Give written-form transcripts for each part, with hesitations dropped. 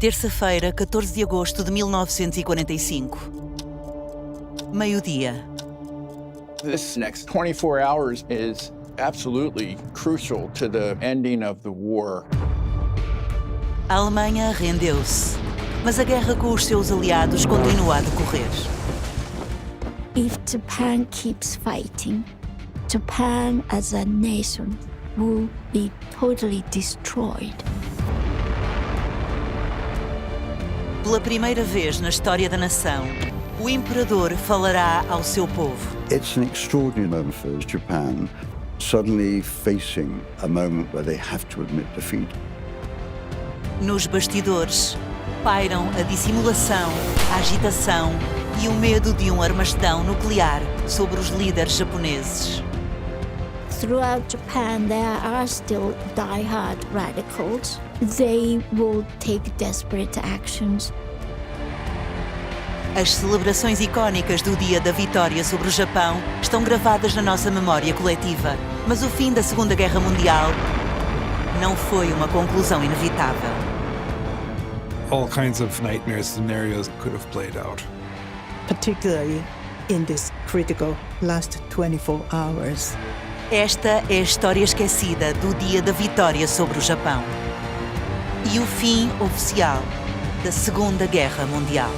Terça-feira, 14 de agosto de 1945. Meio-dia. This next 24 hours is absolutely crucial to the ending of the war. A Alemanha rendeu-se, mas a guerra com os seus aliados continua a decorrer. If Japan keeps fighting, Japan as a nation will be totally destroyed. Pela primeira vez na história da nação, o imperador falará ao seu povo. It's an extraordinary moment for Japan, suddenly facing a moment where they have to admit defeat. Nos bastidores, pairam a dissimulação, a agitação e o medo de um armagedão nuclear sobre os líderes japoneses. Throughout Japan, there are still die-hard radicals. They will take desperate actions. As celebrações icónicas do Dia da Vitória sobre o Japão estão gravadas na nossa memória coletiva. Mas o fim da Segunda Guerra Mundial não foi uma conclusão inevitável. All kinds of nightmare scenarios could have played out. Particularly in this critical last 24 hours. Esta é a história esquecida do Dia da Vitória sobre o Japão. E o fim oficial da Segunda Guerra Mundial.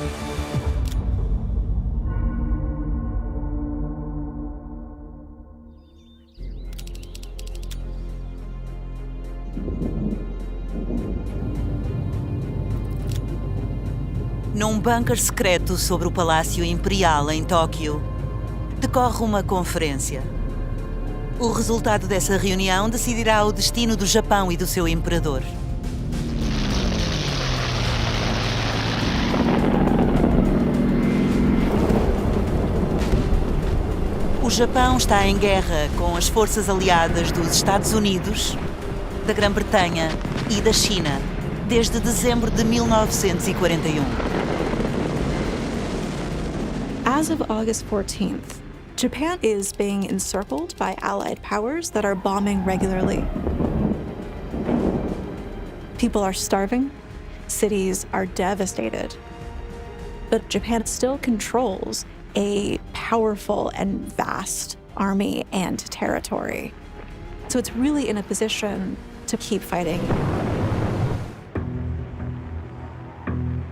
Num bunker secreto sobre o Palácio Imperial em Tóquio, decorre uma conferência. O resultado dessa reunião decidirá o destino do Japão e do seu imperador. O Japão está em guerra com as forças aliadas dos Estados Unidos, da Grã-Bretanha e da China desde dezembro de 1941. As of August 14th, Japan is being encircled by Allied powers that are bombing regularly. People are starving, cities are devastated. But Japan still controls a powerful and vast army and territory. So it's really in a position to keep fighting.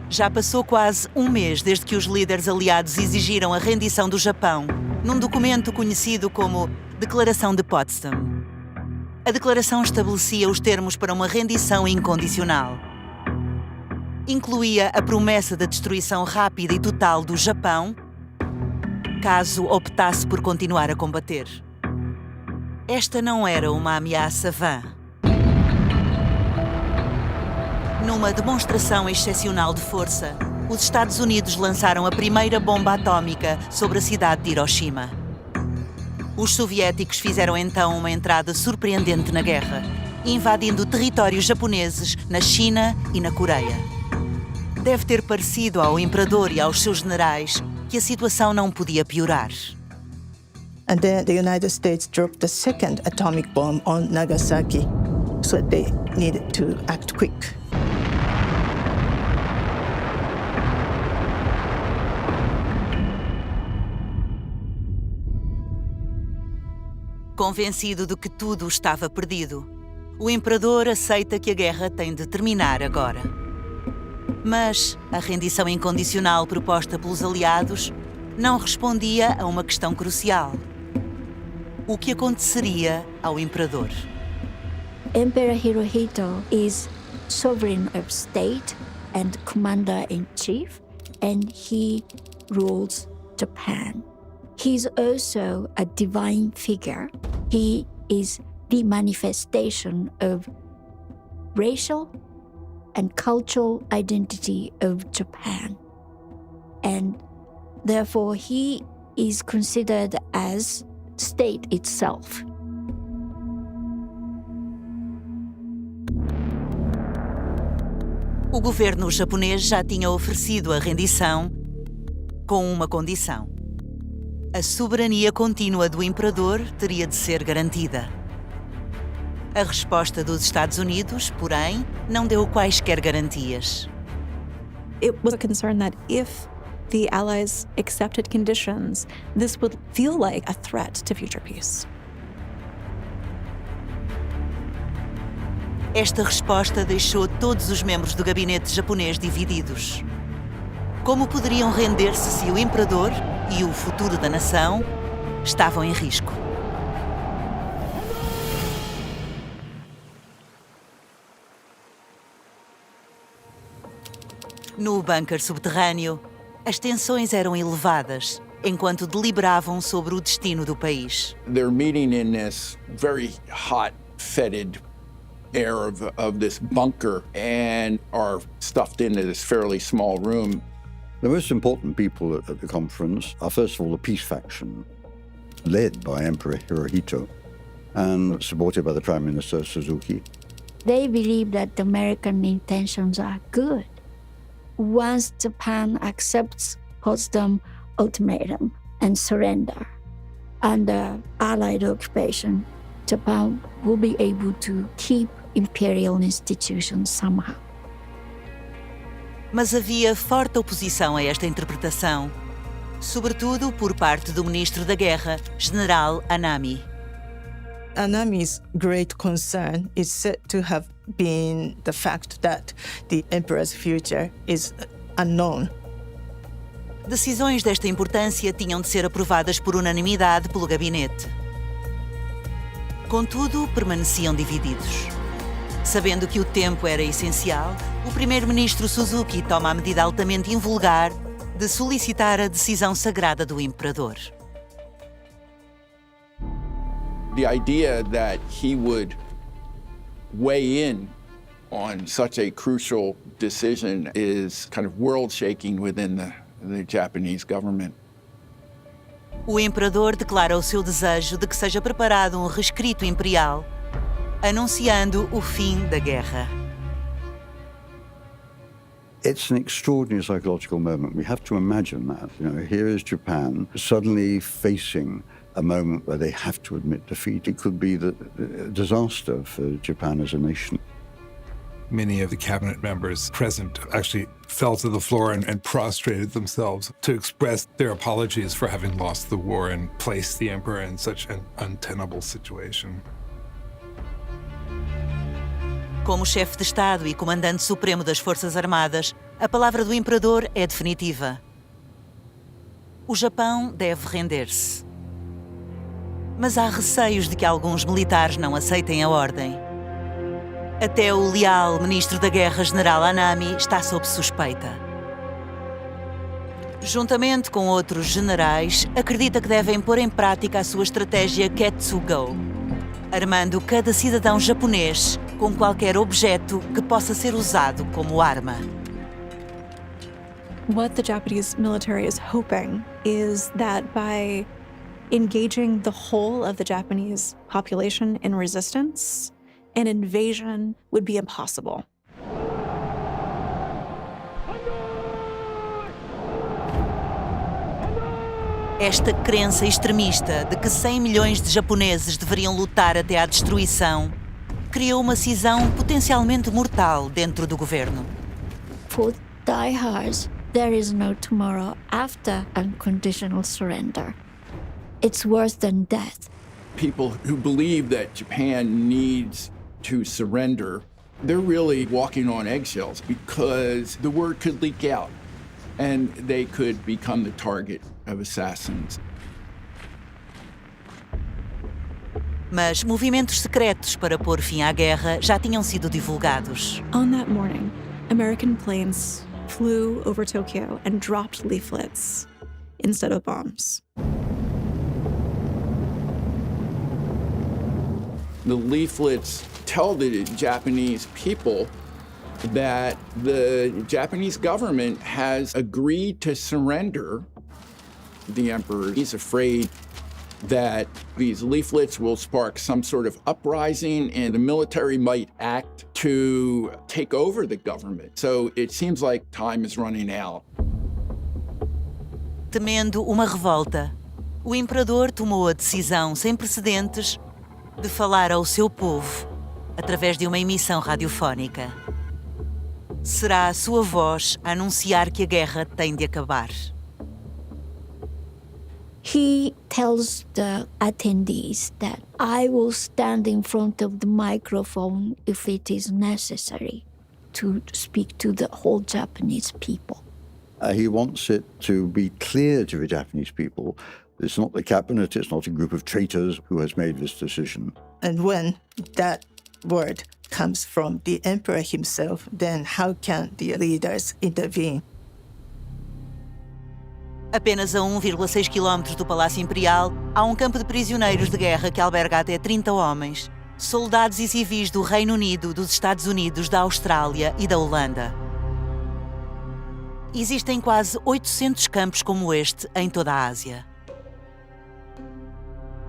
Já passou quase um mês desde que os líderes aliados exigiram a rendição do Japão, num documento conhecido como Declaração de Potsdam. A declaração estabelecia os termos para uma rendição incondicional. Incluía a promessa da destruição rápida e total do Japão, caso optasse por continuar a combater. Esta não era uma ameaça vã. Numa demonstração excepcional de força, os Estados Unidos lançaram a primeira bomba atômica sobre a cidade de Hiroshima. Os soviéticos fizeram então uma entrada surpreendente na guerra, invadindo territórios japoneses na China e na Coreia. Deve ter parecido ao imperador e aos seus generais que a situação não podia piorar. And then the United States dropped the second atomic bomb on Nagasaki, so they needed to act quick. Convencido de que tudo estava perdido, o imperador aceita que a guerra tem de terminar agora. Mas a rendição incondicional proposta pelos aliados não respondia a uma questão crucial. O que aconteceria ao imperador? Emperor Hirohito is sovereign of state and commander-in-chief, and he rules Japan. He's also a divine figure. He is the manifestation of racial and cultural identity of Japan. And therefore, he is considered as state itself. O governo japonês já tinha oferecido a rendição com uma condição. A soberania contínua do imperador teria de ser garantida. A resposta dos Estados Unidos, porém, não deu quaisquer garantias. It was a concern that if the Allies accepted conditions, this would feel like a threat to future peace. Esta resposta deixou todos os membros do gabinete japonês divididos. Como poderiam render-se se o imperador e o futuro da nação estavam em risco? No bunker subterrâneo, as tensões eram elevadas enquanto deliberavam sobre o destino do país. They're meeting in this very hot, fetid air of this bunker and are stuffed into this fairly small room. The most important people at the conference are, first of all, the peace faction, led by Emperor Hirohito and supported by the Prime Minister Suzuki. They believe that the American intentions are good. Once Japan accepts Potsdam Ultimatum and surrender under Allied occupation, Japan will be able to keep imperial institutions somehow. Mas havia forte oposição a esta interpretação, sobretudo por parte do ministro da Guerra, General Anami. Anami's great concern is said to have been the fact that the emperor's future is unknown. Decisões desta importância tinham de ser aprovadas por unanimidade pelo gabinete. Contudo, permaneciam divididos. Sabendo que o tempo era essencial, o primeiro-ministro Suzuki toma a medida altamente invulgar de solicitar a decisão sagrada do imperador. The idea that he would weigh in on such a crucial decision is kind of world-shaking within the Japanese government. O imperador declara o seu desejo de que seja preparado um rescrito imperial, anunciando o fim da guerra. It's an extraordinary psychological moment. We have to imagine that. Here is Japan suddenly facing a moment where they have to admit defeat. It could be the disaster for Japan as a nation. Many of the cabinet members present actually fell to the floor and prostrated themselves to express their apologies for having lost the war and placed the emperor in such an untenable situation. Como chefe de Estado e comandante supremo das Forças Armadas, a palavra do imperador é definitiva. O Japão deve render-se. Mas há receios de que alguns militares não aceitem a ordem. Até o leal ministro da Guerra, General Anami, está sob suspeita. Juntamente com outros generais, acredita que devem pôr em prática a sua estratégia Ketsugo, armando cada cidadão japonês com qualquer objeto que possa ser usado como arma. What the Japanese military is hoping is that by engaging the whole of the Japanese population in resistance, an invasion would be impossible. Esta crença extremista de que 100 milhões de japoneses deveriam lutar até à destruição criou uma cisão potencialmente mortal dentro do governo. For diehards, there is no tomorrow after unconditional surrender. It's worse than death. People who believe that Japan needs to surrender, they're really walking on eggshells because the word could leak out and they could become the target of assassins. Mas movimentos secretos para pôr fim à guerra já tinham sido divulgados. On that morning, American planes flew over Tokyo and dropped leaflets instead of bombs. The leaflets tell the Japanese people that the Japanese government has agreed to surrender the emperor. He's afraid that these leaflets will spark some sort of uprising and the military might act to take over the government. So it seems like time is running out. Temendo uma revolta, o imperador tomou a decisão sem precedentes de falar ao seu povo através de uma emissão radiofónica. será a sua voz a anunciar que a guerra tem de acabar. He tells the attendees that I will stand in front of the microphone if it is necessary to speak to the whole Japanese people. He wants it to be clear to the Japanese people it's not the cabinet, it's not a group of traitors who has made this decision. And when that word comes from the emperor himself, then how can the leaders intervene? Apenas a 1,6 km do Palácio Imperial, há um campo de prisioneiros de guerra que alberga até 30 homens, soldados e civis do Reino Unido, dos Estados Unidos, da Austrália e da Holanda. Existem quase 800 campos como este em toda a Ásia.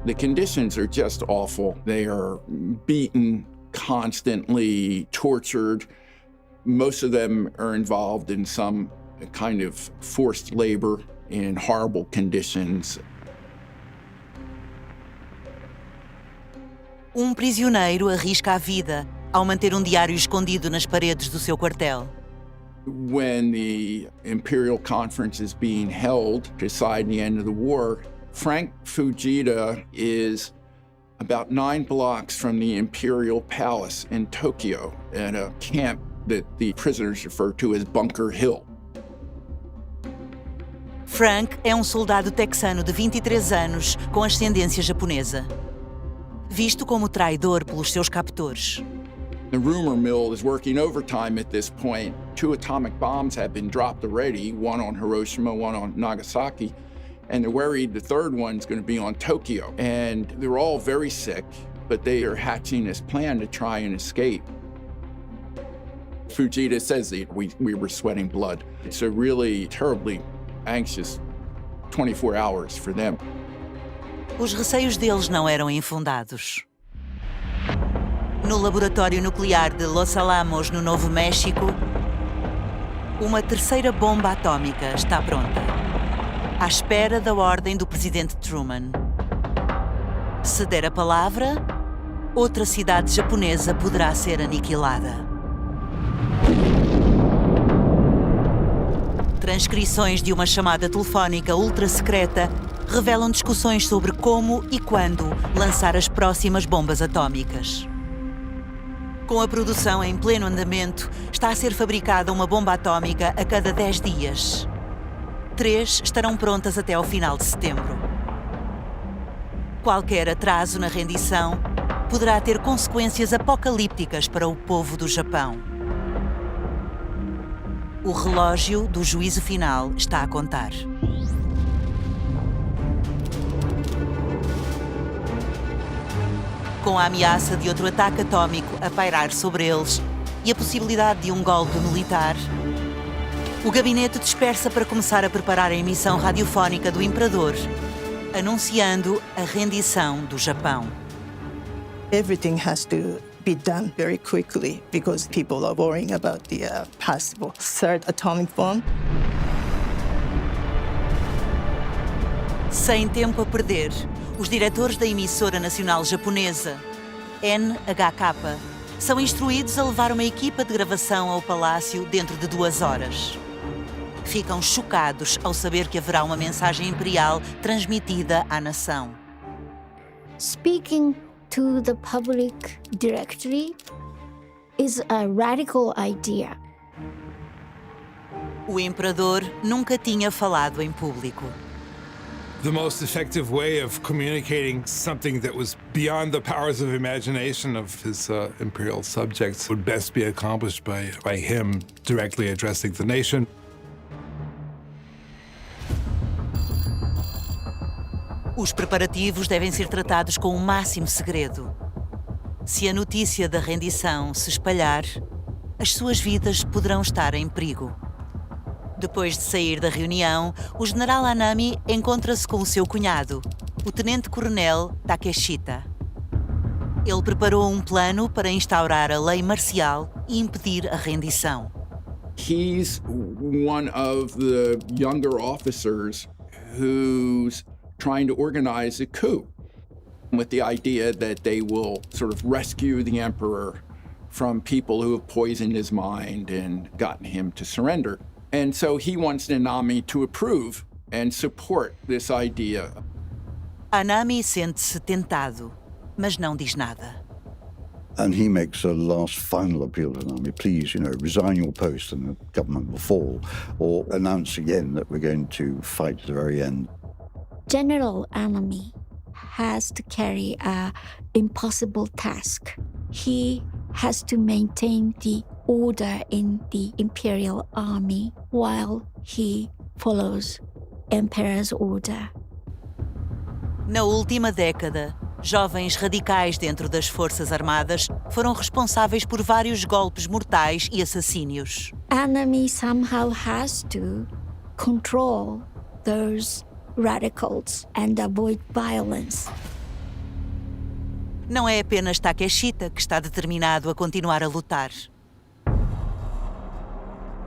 The conditions are just awful. They are beaten, constantly tortured. Most of them are involved in some kind of forced labor in horrible conditions. Prisioneiro arrisca a vida ao manter diário escondido nas paredes do seu quartel. When the Imperial Conference is being held to decide the end of the war, Frank Fujita is about 9 blocks from the Imperial Palace in Tokyo at a camp that the prisoners refer to as Bunker Hill. Frank é soldado texano de 23 anos com ascendência japonesa, visto como traidor pelos seus captores. The rumor mill is working overtime at this point. 2 atomic bombs have been dropped already, one on Hiroshima, one on Nagasaki, and they're worried the third one's going to be on Tokyo. And they're all very sick, but they are hatching this plan to try and escape. Fujita says that we were sweating blood. It's a really terribly anxious 24 hours for them. Os receios deles não eram infundados. No laboratório nuclear de Los Alamos, no Novo México, uma terceira bomba atômica está pronta, à espera da ordem do presidente Truman. Se der a palavra, outra cidade japonesa poderá ser aniquilada. Transcrições de uma chamada telefónica ultra secreta revelam discussões sobre como e quando lançar as próximas bombas atômicas. Com a produção em pleno andamento, está a ser fabricada uma bomba atômica a cada 10 dias. 3 estarão prontas até ao final de setembro. Qualquer atraso na rendição poderá ter consequências apocalípticas para o povo do Japão. O relógio do juízo final está a contar. Com a ameaça de outro ataque atômico a pairar sobre eles e a possibilidade de um golpe militar, o gabinete dispersa para começar a preparar a emissão radiofónica do Imperador, anunciando a rendição do Japão. Everything has to be done very quickly because people are worrying about the possible third atomic bomb. Sem tempo a perder, os diretores da emissora nacional japonesa, NHK, são instruídos a levar uma equipa de gravação ao palácio dentro de 2 horas. Ficam chocados ao saber que haverá uma mensagem imperial transmitida à nação. Speaking to the public directly is a radical idea. O imperador nunca tinha falado em público. The most effective way of communicating something that was beyond the powers of imagination of his imperial subjects would best be accomplished by him directly addressing the nation. Os preparativos devem ser tratados com o máximo segredo. Se a notícia da rendição se espalhar, as suas vidas poderão estar em perigo. Depois de sair da reunião, o general Anami encontra-se com o seu cunhado, o tenente-coronel Takeshita. Ele preparou um plano para instaurar a lei marcial e impedir a rendição. He's one of the younger officers who's trying to organize a coup with the idea that they will sort of rescue the emperor from people who have poisoned his mind and gotten him to surrender. And so he wants Nanami to approve and support this idea. Anami sente-se tentado, mas não diz nada. And he makes a last final appeal to Nanami, please, resign your post and the government will fall, or announce again that we're going to fight to the very end. General Anami has to carry an impossible task. He has to maintain the order in the imperial army while he follows emperor's order. Na última década, jovens radicais dentro das Forças Armadas foram responsáveis por vários golpes mortais e assassínios. Anami somehow has to control those radicals and avoid violence. Não é apenas Takeshita que está determinado a continuar a lutar.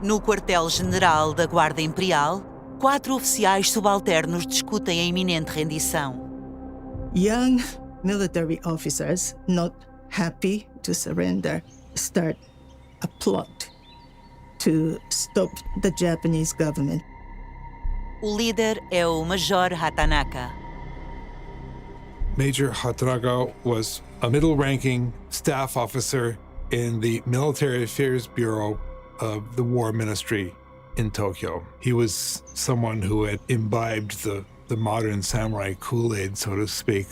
No quartel-general da Guarda Imperial, 4 oficiais subalternos discutem a iminente rendição. Young military officers, not happy to surrender, start a plot to stop the Japanese government. O líder é o Major Hatanaka. Major Hatrago was a middle-ranking staff officer in the Military Affairs Bureau of the War Ministry in Tokyo. He was someone who had imbibed the modern samurai Kool-Aid, so to speak.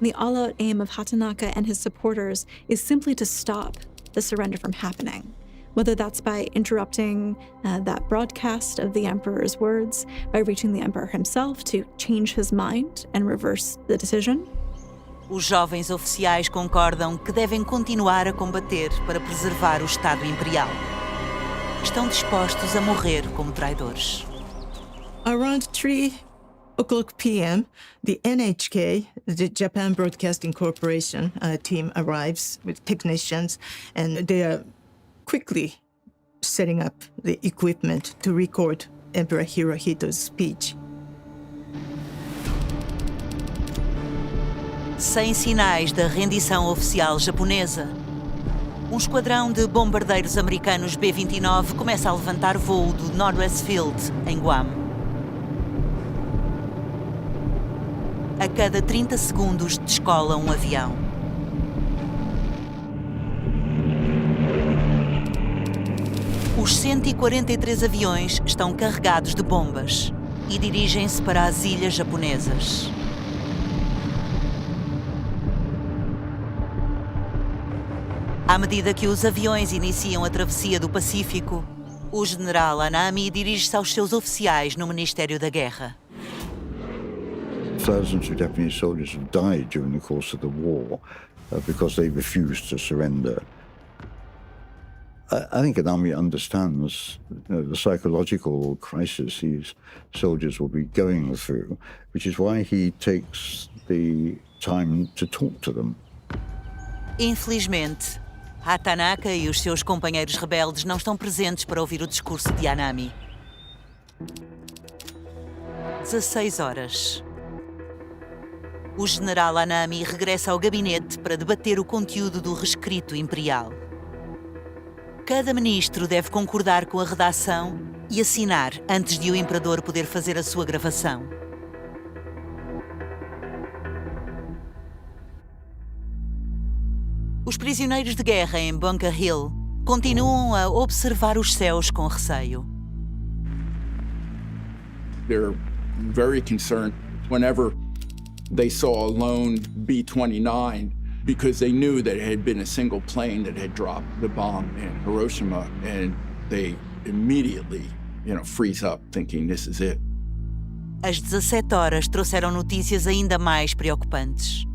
The all-out aim of Hatanaka and his supporters is simply to stop the surrender from happening, whether that's by interrupting that broadcast of the emperor's words, by reaching the emperor himself to change his mind and reverse the decision. Os jovens oficiais concordam que devem continuar a combater para preservar o Estado Imperial. Estão dispostos a morrer como traidores. Around 3:00 p.m., the NHK, the Japan Broadcasting Corporation team arrives with technicians, and they are quickly setting up the equipment to record Emperor Hirohito's speech. Sem sinais da rendição oficial japonesa, um esquadrão de bombardeiros americanos B-29 começa a levantar voo do Northwest Field, em Guam. A cada 30 segundos descola um avião. Os 143 aviões estão carregados de bombas e dirigem-se para as ilhas japonesas. À medida que os aviões iniciam a travessia do Pacífico, o general Anami dirige-se aos seus oficiais no Ministério da Guerra. Thousands of Japanese soldiers have died during the course of the war because they refused to surrender. I think Anami understands the psychological crisis these soldiers will be going through, which is why he takes the time to talk to them. Infelizmente, Hatanaka e os seus companheiros rebeldes não estão presentes para ouvir o discurso de Anami. 16 horas. O general Anami regressa ao gabinete para debater o conteúdo do rescrito imperial. Cada ministro deve concordar com a redação e assinar antes de o imperador poder fazer a sua gravação. Os prisioneiros de guerra em Bunker Hill continuam a observar os céus com receio. They're very concerned whenever they saw a lone B-29 because they knew that it had been a single plane that had dropped the bomb in Hiroshima, and they immediately, freeze up thinking this is it. As 17 horas trouxeram notícias ainda mais preocupantes.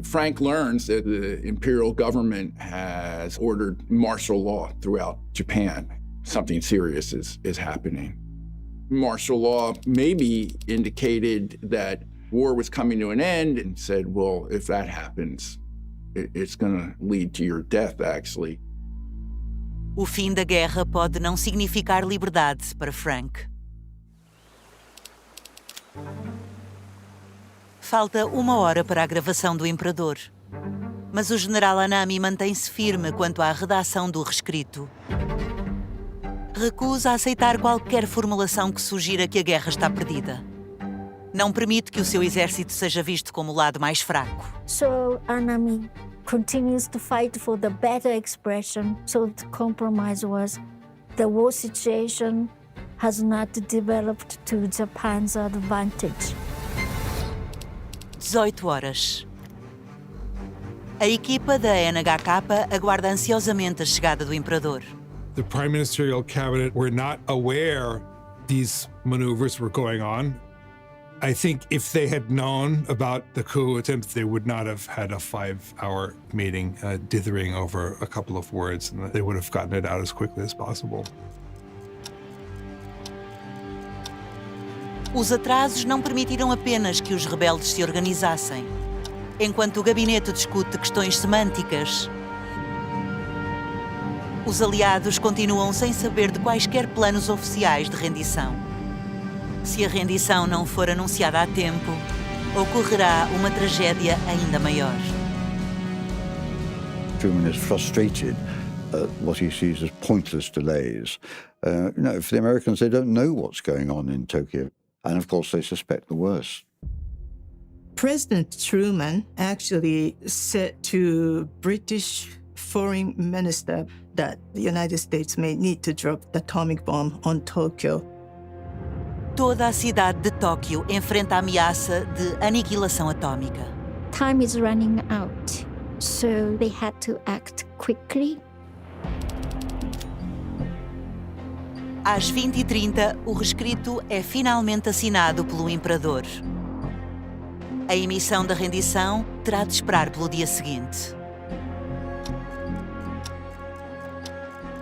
Frank learns that the imperial government has ordered martial law throughout Japan. Something serious is happening. Martial law maybe indicated that war was coming to an end and said, well, if that happens, it's going to lead to your death, actually. O fim da guerra pode não significar liberdade para Frank. Falta 1 hora para a gravação do imperador. Mas o general Anami mantém-se firme quanto à redação do rescrito. Recusa aceitar qualquer formulação que sugira que a guerra está perdida. Não permite que o seu exército seja visto como o lado mais fraco. So Anami continues to fight for the better expression. So the compromise was the war situation has not developed to Japan's advantage. 18 horas. A equipa da NHK aguarda ansiosamente a chegada do imperador. The prime ministerial cabinet were not aware these maneuvers were going on. I think if they had known about the coup attempt, they would not have had a 5-hour meeting dithering over a couple of words, and they would have gotten it out as quickly as possible. Os atrasos não permitiram apenas que os rebeldes se organizassem. Enquanto o gabinete discute questões semânticas, os aliados continuam sem saber de quaisquer planos oficiais de rendição. Se a rendição não for anunciada a tempo, ocorrerá uma tragédia ainda maior. Truman is frustrated at what he sees as pointless delays. For the Americans, they don't know what's going on in Tokyo. And of course, they suspect the worst. President Truman actually said to British Foreign Minister that the United States may need to drop the atomic bomb on Tokyo. Toda a cidade de Tóquio enfrenta a ameaça de aniquilação atômica. Time is running out, so they had to act quickly. Às 20h30, o rescrito é finalmente assinado pelo imperador. A emissão da rendição terá de esperar pelo dia seguinte.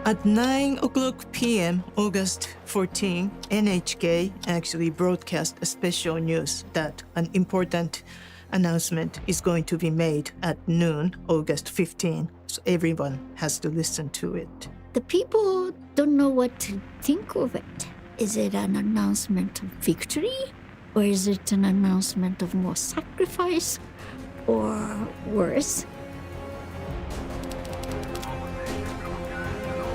At 9:00 p.m., August 14, NHK actually broadcast a special news that an important announcement is going to be made at noon, August 15. So everyone has to listen to it. The people don't know what to think of it. Is it an announcement of victory? Or is it an announcement of more sacrifice? Or worse?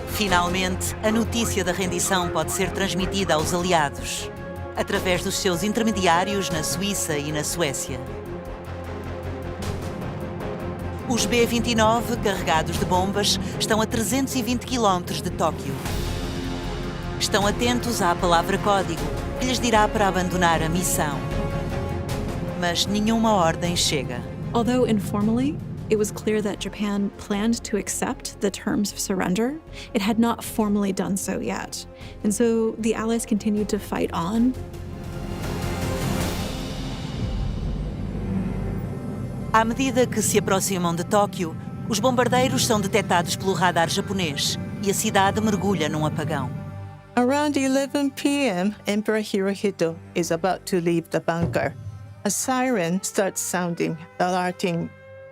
Finalmente, a notícia da rendição pode ser transmitida aos aliados, através dos seus intermediários na Suíça e na Suécia. Os B-29, carregados de bombas, estão a 320 km de Tóquio. Estão atentos à palavra código, que lhes dirá para abandonar a missão. Mas nenhuma ordem chega. Although informally, it was clear that Japan planned to accept the terms of surrender, it had not formally done so yet. And so the Allies continued to fight on. À medida que se aproximam de Tóquio, os bombardeiros são detectados pelo radar japonês e a cidade mergulha num apagão. Around 11 p.m., Emperor Hirohito is about to leave the bunker. A siren starts sounding, alerting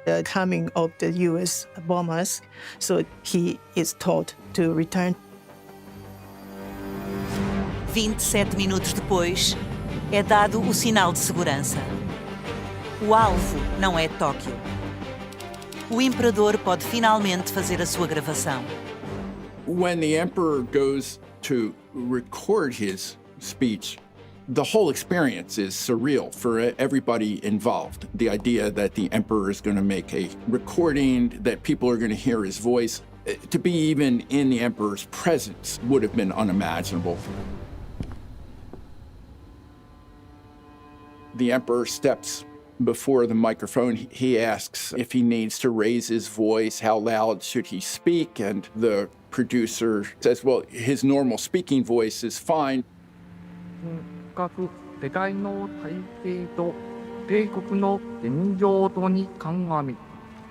the coming of the U.S. bombers, so he is told to return. 27 minutos depois, é dado o sinal de segurança. O alvo não é Tóquio. O imperador pode finalmente fazer a sua gravação. When the emperor goes to record his speech, the whole experience is surreal for everybody involved. The idea that the emperor is going to make a recording, that people are going to hear his voice, to be even in the emperor's presence would have been unimaginable. The emperor steps before the microphone. He asks if he needs to raise his voice, how loud should he speak, and the producer says, well, his normal speaking voice is fine. 各世界の体制と帝国の現状とに鑑み、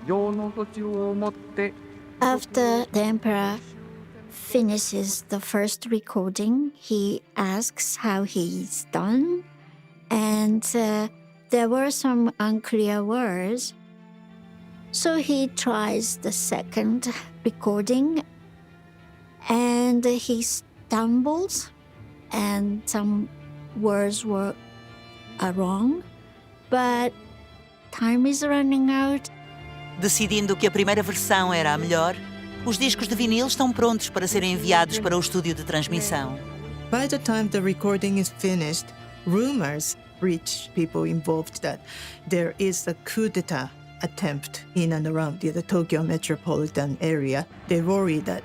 情の土地をもって After the emperor finishes the first recording, he asks how he's done, and there were some unclear words. So he tries the second recording, and he stumbles, and some words are wrong, but time is running out. Decidindo que a primeira versão era a melhor, os discos de vinil estão prontos para serem enviados para o estúdio de transmissão. By the time the recording is finished, rumors reach people involved that there is a coup d'etat attempt in and around the Tokyo metropolitan area. They worry that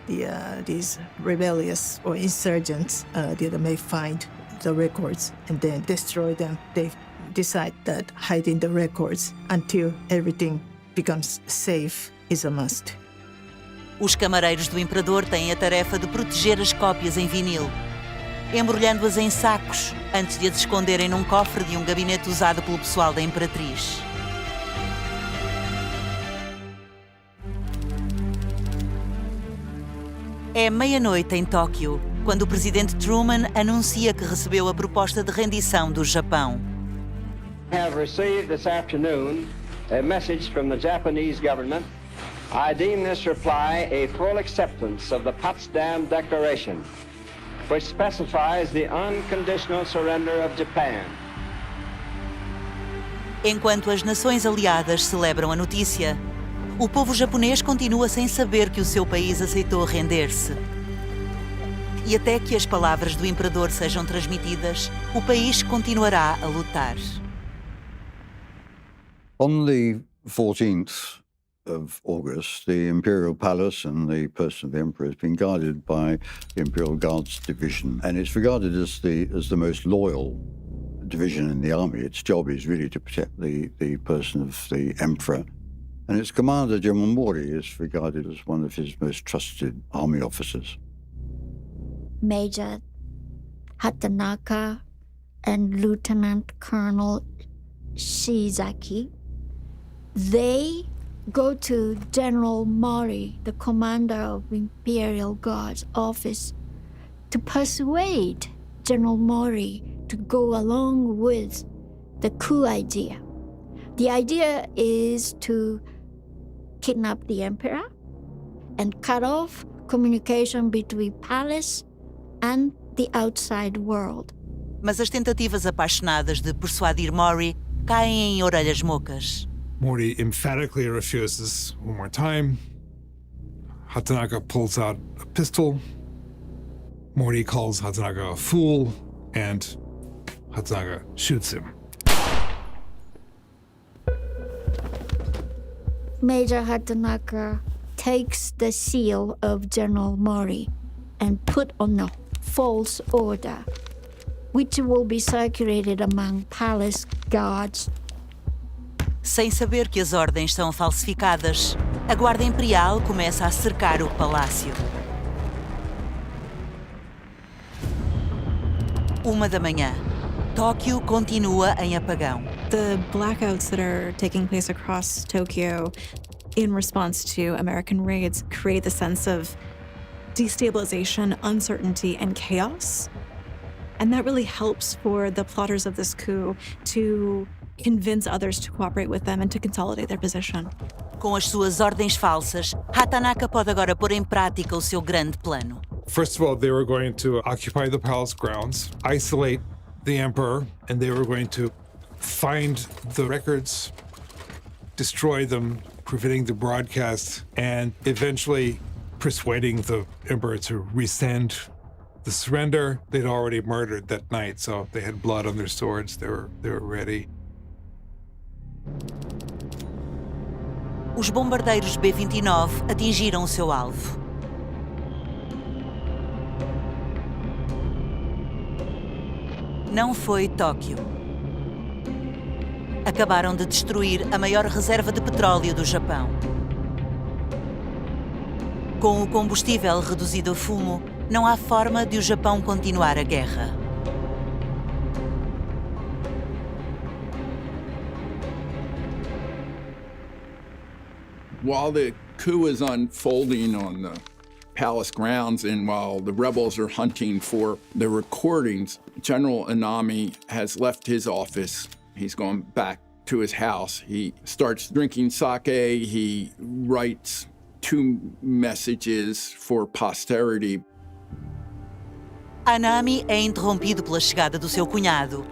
these rebellious or insurgents may find the records and then destroy them. They decide that hiding the records until everything becomes safe is a must. Os camareiros do imperador têm a tarefa de proteger as cópias em vinil, embrulhando-as em sacos antes de as esconderem num cofre de um gabinete usado pelo pessoal da imperatriz. É meia-noite em Tóquio, quando o presidente Truman anuncia que recebeu a proposta de rendição do Japão. I have received this afternoon a message from the Japanese government. I deem this reply a full acceptance of the Potsdam Declaration, which specifies the unconditional surrender of Japan. Enquanto as nações aliadas celebram a notícia, o povo japonês continua sem saber que o seu país aceitou render-se. E até que as palavras do imperador sejam transmitidas, o país continuará a lutar. On the 14th of August, the Imperial Palace and the person of the Emperor has been guarded by the Imperial Guards Division, and it's regarded as the most loyal division in the army. Its job is really to protect the person of the Emperor. And its commander, General Mori, is regarded as one of his most trusted army officers. Major Hatanaka and Lieutenant Colonel Shizaki, they go to General Mori, the commander of Imperial Guards office, to persuade General Mori to go along with the coup idea. The idea is to kidnap the emperor and cut off communication between palace and the outside world. Mas as tentativas apaixonadas de persuadir Mori caem em orelhas mocas. Mori emphatically refuses one more time. Hatanaka pulls out a pistol. Mori calls Hatanaka a fool, and Hatanaka shoots him. Major Hatanaka takes the seal of General Mori and put on a false order, which will be circulated among palace guards. Sem saber que as ordens são falsificadas, a Guarda Imperial começa a cercar o palácio. 1h. Tóquio continua em apagão. The blackouts that are taking place across Tokyo in response to American raids create the sense of destabilization, uncertainty, and chaos. And that really helps for the plotters of this coup to convince others to cooperate with them and to consolidate their position. Com as suas ordens falsas, Hatanaka pode agora pôr em prática o seu grande plano. First of all, they were going to occupy the palace grounds, isolate the emperor, and they were going to find the records, destroy them, preventing the broadcast, and eventually persuading the emperor to rescind the surrender. They'd already murdered that night, so they had blood on their swords. They were ready. Os bombardeiros B-29 atingiram o seu alvo. Não foi Tóquio. Acabaram de destruir a maior reserva de petróleo do Japão. Com o combustível reduzido a fumo, não há forma de o Japão continuar a guerra. While the coup is unfolding on the palace grounds and while the rebels are hunting for the recordings, General Anami has left his office. He's gone back to his house. He starts drinking sake. He writes 2 messages for posterity. Anami é interrompido pela chegada do seu cunhado,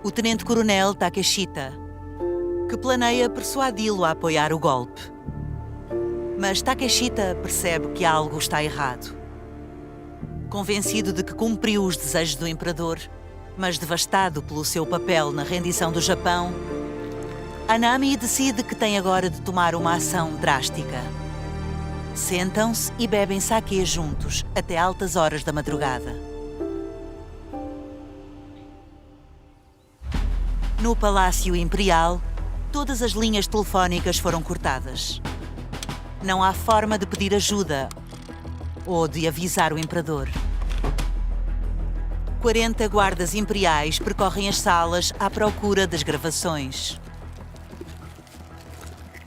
o tenente-coronel Takeshita, que planeia persuadi-lo a apoiar o golpe. Mas Takeshita percebe que algo está errado. Convencido de que cumpriu os desejos do imperador, mas devastado pelo seu papel na rendição do Japão, Hanami decide que tem agora de tomar uma ação drástica. Sentam-se e bebem sake juntos até altas horas da madrugada. No Palácio Imperial, todas as linhas telefónicas foram cortadas. Não há forma de pedir ajuda ou de avisar o imperador. 40 guardas imperiais percorrem as salas à procura das gravações.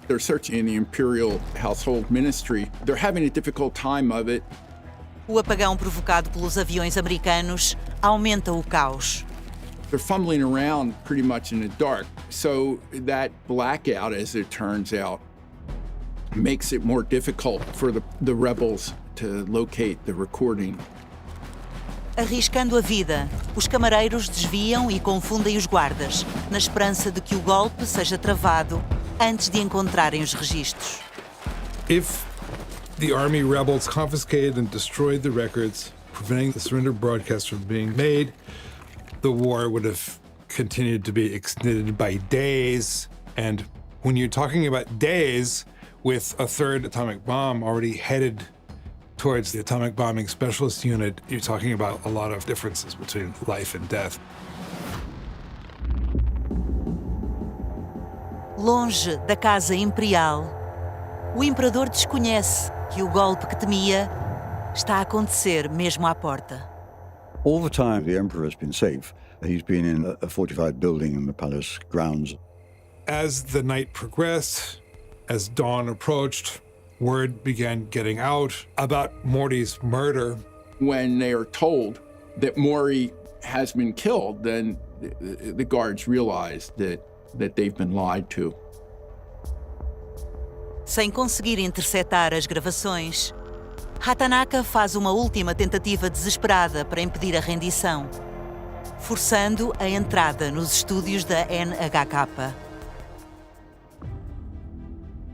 They're searching in the Imperial Household Ministry. They're having a difficult time of it. O apagão provocado pelos aviões americanos aumenta o caos. They're fumbling around pretty much in the dark. So that blackout, as it turns out, makes it more difficult for the rebels to locate the recording. Arriscando a vida, os camareiros desviam e confundem os guardas, na esperança de que o golpe seja travado antes de encontrarem os registros. If the army rebels confiscated and destroyed the records, preventing the surrender broadcast from being made, the war would have continued to be extended by days. And when you're talking about days, with a third atomic bomb already headed towards the atomic bombing specialist unit, you're talking about a lot of differences between life and death. Longe da Casa Imperial, o imperador desconhece que o golpe que temia está a acontecer mesmo à porta. All the time the emperor has been safe. He's been in a fortified building in the palace grounds. As the night progressed, as dawn approached, word began getting out about Morty's murder. When they are told that Mori has been killed, then the guards realize that they've been lied to. Sem conseguir interceptar as gravações, Hatanaka faz uma última tentativa desesperada para impedir a rendição, forçando a entrada nos estúdios da NHK.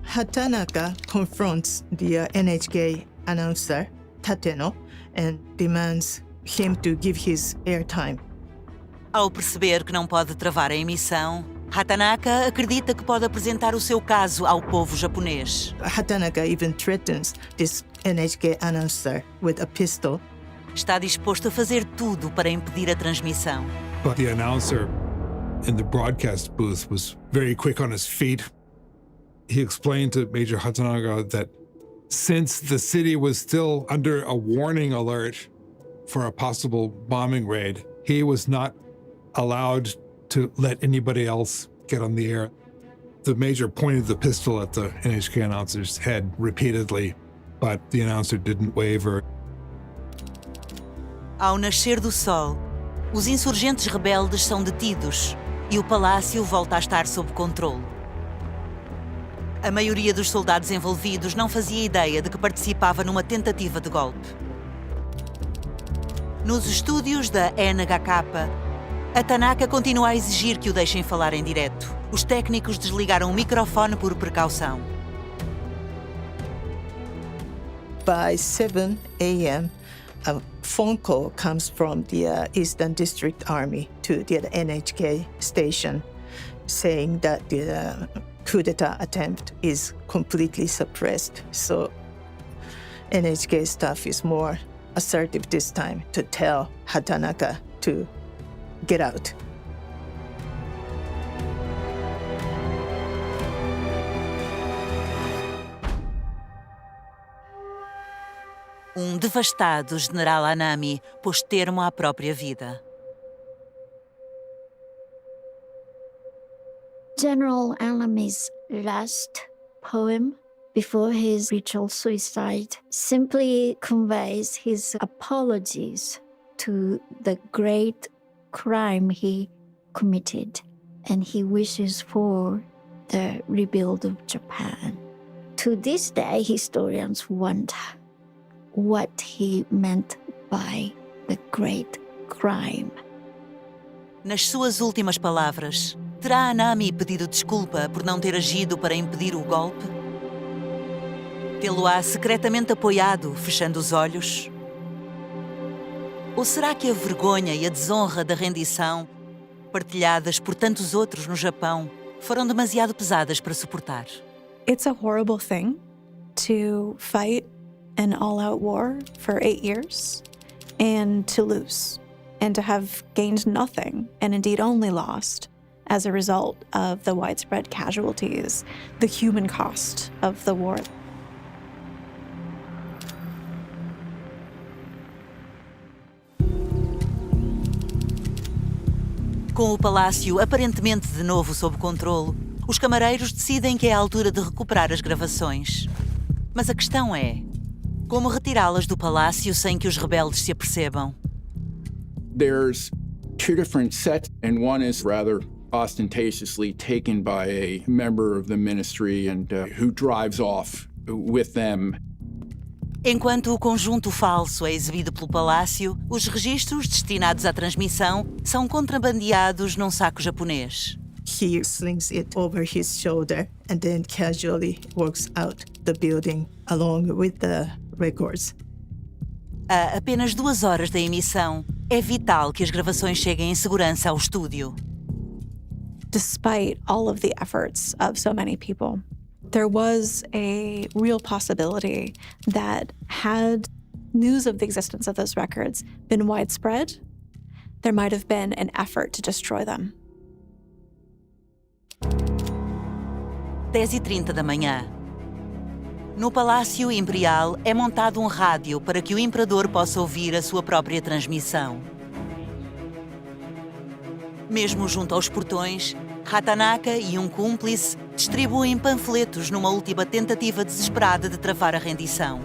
Hatanaka confronts the NHK announcer, Tateno, and demands him to give his airtime. Ao perceber que não pode travar a emissão, Hatanaka acredita que pode apresentar o seu caso ao povo japonês. Hatanaka even threatens this NHK announcer with a pistol. Está disposto a fazer tudo para impedir a transmissão. But the announcer in the broadcast booth was very quick on his feet. He explained to Major Hatanaka that since the city was still under a warning alert for a possible bombing raid, he was not allowed to let anybody else get on the air. The major pointed the pistol at the NHK announcer's head repeatedly, but the announcer didn't waver. Ao nascer do sol, os insurgentes rebeldes são detidos e o palácio volta a estar sob controle. A maioria dos soldados envolvidos não fazia ideia de que participava numa tentativa de golpe. Nos estúdios da NHK, a Tanaka continua a exigir que o deixem falar em direto. Os técnicos desligaram o microfone por precaução. By 7 a.m., a phone call comes from the Eastern District Army to the NHK station saying that the coup d'etat attempt is completely suppressed. So NHK staff is more assertive this time to tell Hatanaka to get out. Devastado General Hanami pôs termo à própria vida. General Hanami's last poem before his ritual suicide simply conveys his apologies to the great crime he committed, and he wishes for the rebuild of Japan. To this day, historians wonder what he meant by the great crime. Nas suas últimas palavras, terá Hanami pedido desculpa por não ter agido para impedir o golpe? Tê-lo-á secretamente apoiado, fechando os olhos? Ou será que a vergonha e a desonra da rendição, partilhadas por tantos outros no Japão, foram demasiado pesadas para suportar? It's a horrible thing to fight an all-out war for 8 years and to lose, and to have gained nothing, and indeed only lost, as a result of the widespread casualties, the human cost of the war. Com o palácio aparentemente de novo sob controlo, os camareiros decidem que é a altura de recuperar as gravações. Mas a questão é: como retirá-las do palácio sem que os rebeldes se apercebam? There's two different sets, and one is rather ostentatiously taken by a member of the ministry and who drives off with them. Enquanto o conjunto falso é exibido pelo palácio, os registros destinados à transmissão são contrabandeados num saco japonês. He slings it over his shoulder and then casually walks out the building along with the records. A apenas 2 horas da emissão, é vital que as gravações cheguem em segurança ao estúdio. Despite all of the efforts of so many people, there was a real possibility that had news of the existence of those records been widespread, there might have been an effort to destroy them. 10h30 da manhã. No Palácio Imperial é montado um rádio para que o imperador possa ouvir a sua própria transmissão. Mesmo junto aos portões, Hatanaka e um cúmplice distribuem panfletos numa última tentativa desesperada de travar a rendição.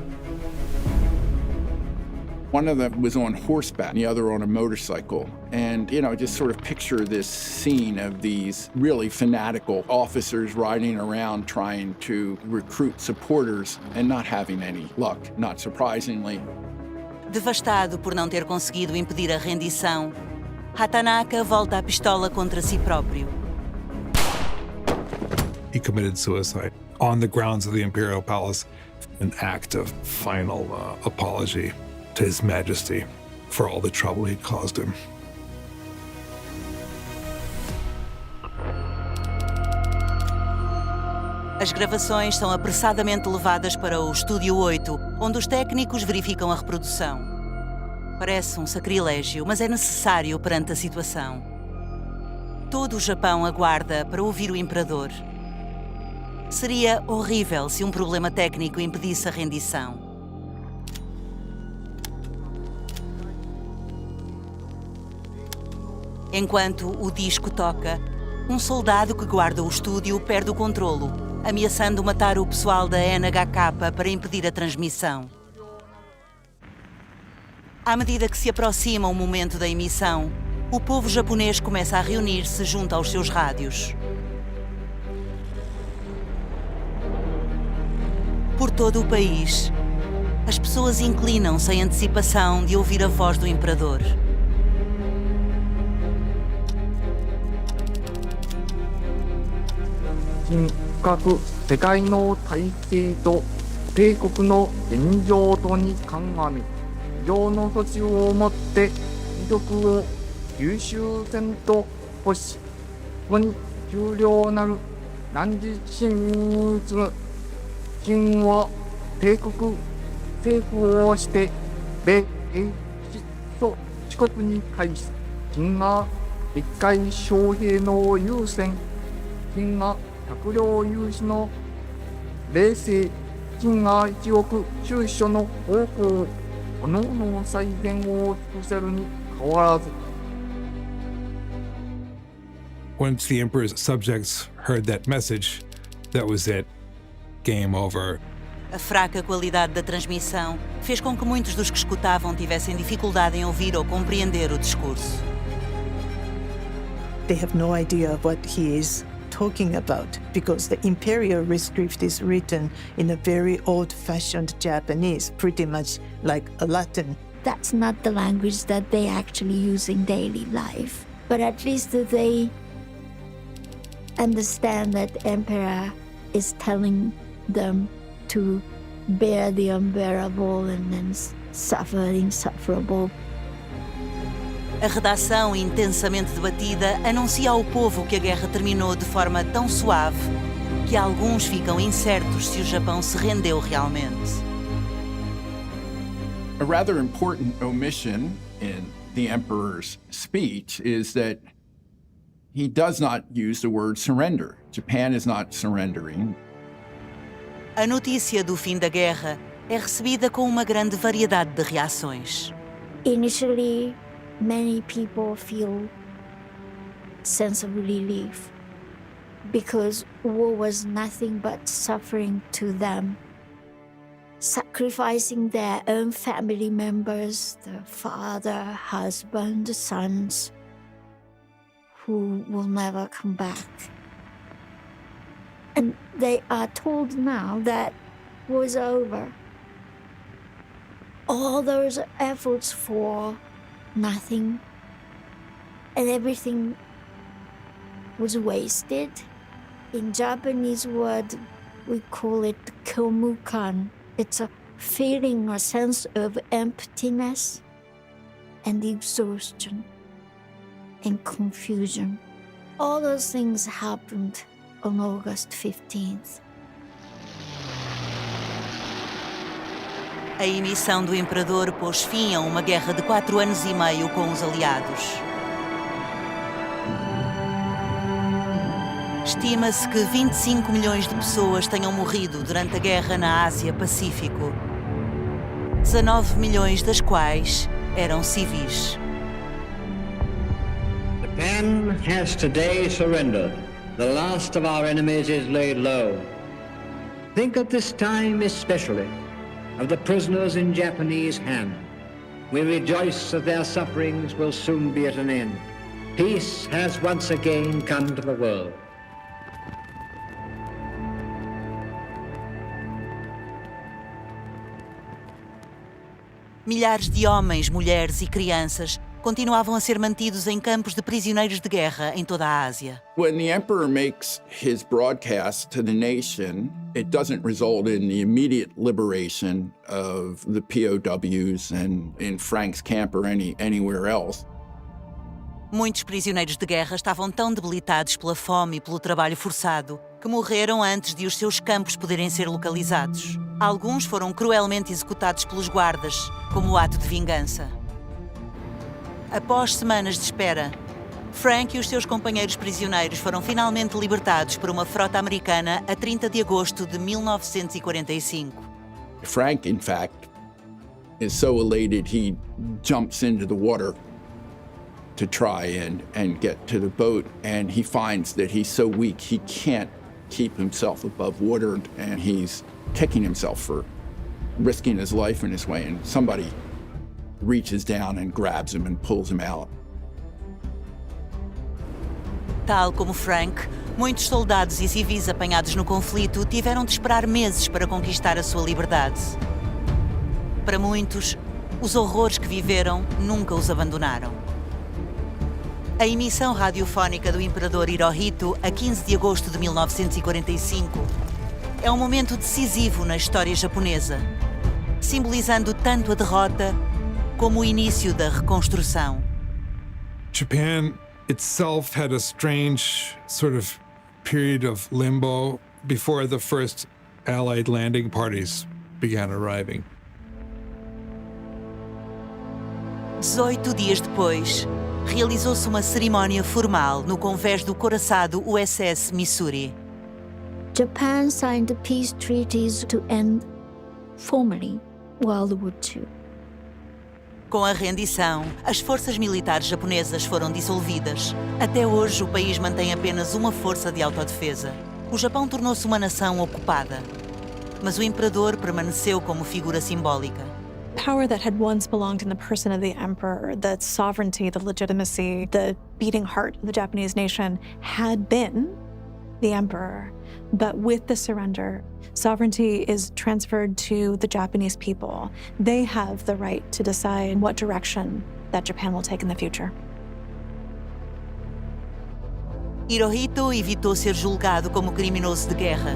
One of them was on horseback, the other on a motorcycle. And, just sort of picture this scene of these really fanatical officers riding around trying to recruit supporters and not having any luck, not surprisingly. Devastado por não ter conseguido impedir a rendição, Hatanaka volta a pistola contra si próprio. He committed suicide on the grounds of the Imperial Palace, an act of final apology to His Majesty for all the trouble he caused him. As gravações são apressadamente levadas para o Estúdio 8, onde os técnicos verificam a reprodução. Parece um sacrilégio, mas é necessário perante a situação. Todo o Japão aguarda para ouvir o imperador. Seria horrível se um problema técnico impedisse a rendição. Enquanto o disco toca, um soldado que guarda o estúdio perde o controlo, ameaçando matar o pessoal da NHK para impedir a transmissão. À medida que se aproxima o momento da emissão, o povo japonês começa a reunir-se junto aos seus rádios. Por todo o país, as pessoas inclinam-se em antecipação de ouvir a voz do imperador. Shinkaku, 世界の体制と帝国の現状とに鑑み、以上の措置をもって威力を優秀戦と保し、ここに重量なる何時進に次ぐ秦は帝国政府をして米英と四国に対し、秦が一回将兵の優先、秦が閣僚有志の冷静、秦が一億中所の方向、各々の再現を尽くせるに変わらず。Once the emperor's subjects heard that message, that was it. Game over. A fraca qualidade da transmissão fez com que muitos dos que escutavam tivessem dificuldade em ouvir ou compreender o discurso. They have no idea what he is talking about because the imperial rescript is written in a very old-fashioned Japanese, pretty much like a Latin. That's not the language that they actually use in daily life. But at least they understand that the emperor is telling them to bear the unbearable and then suffer the insufferable. A redação intensamente debatida anuncia ao povo que a guerra terminou de forma tão suave que alguns ficam incertos se o Japão se rendeu realmente. A rather important omission in the emperor's speech is that he does not use the word surrender. Japan is not surrendering. A notícia do fim da guerra é recebida com uma grande variedade de reações. Initially, many people feel sense of relief because war was nothing but suffering to them, sacrificing their own family members, the father, husband, sons, who will never come back. And they are told now that war's over. All those efforts for nothing, and everything was wasted. In Japanese word, we call it komukan. It's a feeling, a sense of emptiness and exhaustion and confusion. All those things happened on August 15th. A emissão do imperador pôs fim a uma guerra de 4 anos e meio com os aliados. Estima-se que 25 milhões de pessoas tenham morrido durante a guerra na Ásia-Pacífico. 19 milhões das quais eram civis. Japan has today surrendered. The last of our enemies is laid low. Think at this time especially of the prisoners in Japanese hand. We rejoice that their sufferings will soon be at an end. Peace has once again come to the world. Milhares de homens, mulheres e crianças continuavam a ser mantidos em campos de prisioneiros de guerra em toda a Ásia. When the emperor makes his broadcast to the nation, it doesn't result in the immediate liberation of the POWs and in Frank's camp or anywhere else. Muitos prisioneiros de guerra estavam tão debilitados pela fome e pelo trabalho forçado que morreram antes de os seus campos poderem ser localizados. Alguns foram cruelmente executados pelos guardas, como ato de vingança. Após semanas de espera, Frank e os seus companheiros prisioneiros foram finalmente libertados por uma frota americana a 30 de agosto de 1945. Frank, in fact, is so elated he jumps into the water to try and get to the boat, and he finds that he's so weak he can't keep himself above water, and he's kicking himself for risking his life in this way, and somebody reaches down and grabs him and pulls him out. Tal como Frank, muitos soldados e civis apanhados no conflito tiveram de esperar meses para conquistar a sua liberdade. Para muitos, os horrores que viveram nunca os abandonaram. A emissão radiofónica do imperador Hirohito, a 15 de agosto de 1945, é um momento decisivo na história japonesa, simbolizando tanto a derrota como o início da reconstrução. Japan itself had a strange sort of period of limbo before the first Allied landing parties began arriving. 18 dias depois, realizou-se uma cerimónia formal no convés do coraçado USS Missouri. Japan signed peace treaties to end formally World War II. Com a rendição, as forças militares japonesas foram dissolvidas. Até hoje, o país mantém apenas uma força de autodefesa. O Japão tornou-se uma nação ocupada. Mas o imperador permaneceu como figura simbólica. Power that had once belonged in the person of the emperor, the sovereignty, the legitimacy, the beating heart of the Japanese nation had been the emperor. But with the surrender, sovereignty is transferred to the Japanese people. They have the right to decide what direction that Japan will take in the future. Hirohito evitou ser julgado como criminoso de guerra.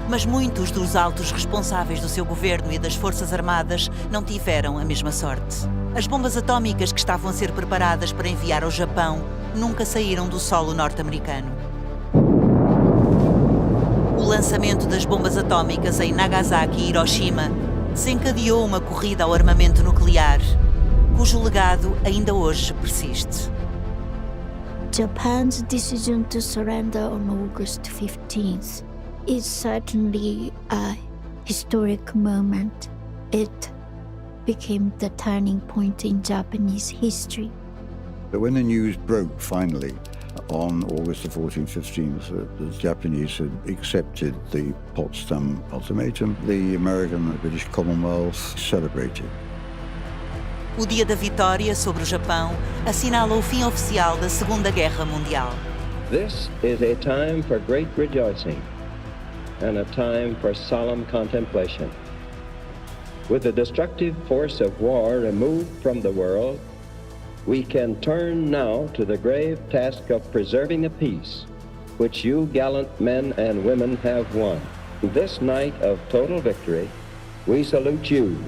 Mas muitos dos altos responsáveis do seu governo e das Forças Armadas não tiveram a mesma sorte. As bombas atómicas que estavam a ser preparadas para enviar ao Japão nunca saíram do solo norte-americano. O lançamento das bombas atómicas em Nagasaki e Hiroshima desencadeou uma corrida ao armamento nuclear, cujo legado ainda hoje persiste. Japan's decision to surrender on August 15th is certainly a historic moment. It became the turning point in Japanese history. But when the news broke finally on August the 14th, 15th, the Japanese had accepted the Potsdam Ultimatum, the American and the British Commonwealth celebrated. O Dia da Vitória sobre o Japão assinala o fim oficial da Segunda Guerra Mundial. This is a time for great rejoicing and a time for solemn contemplation. With the destructive force of war removed from the world, we can turn now to the grave task of preserving a peace which you gallant men and women have won. This night of total victory, we salute you,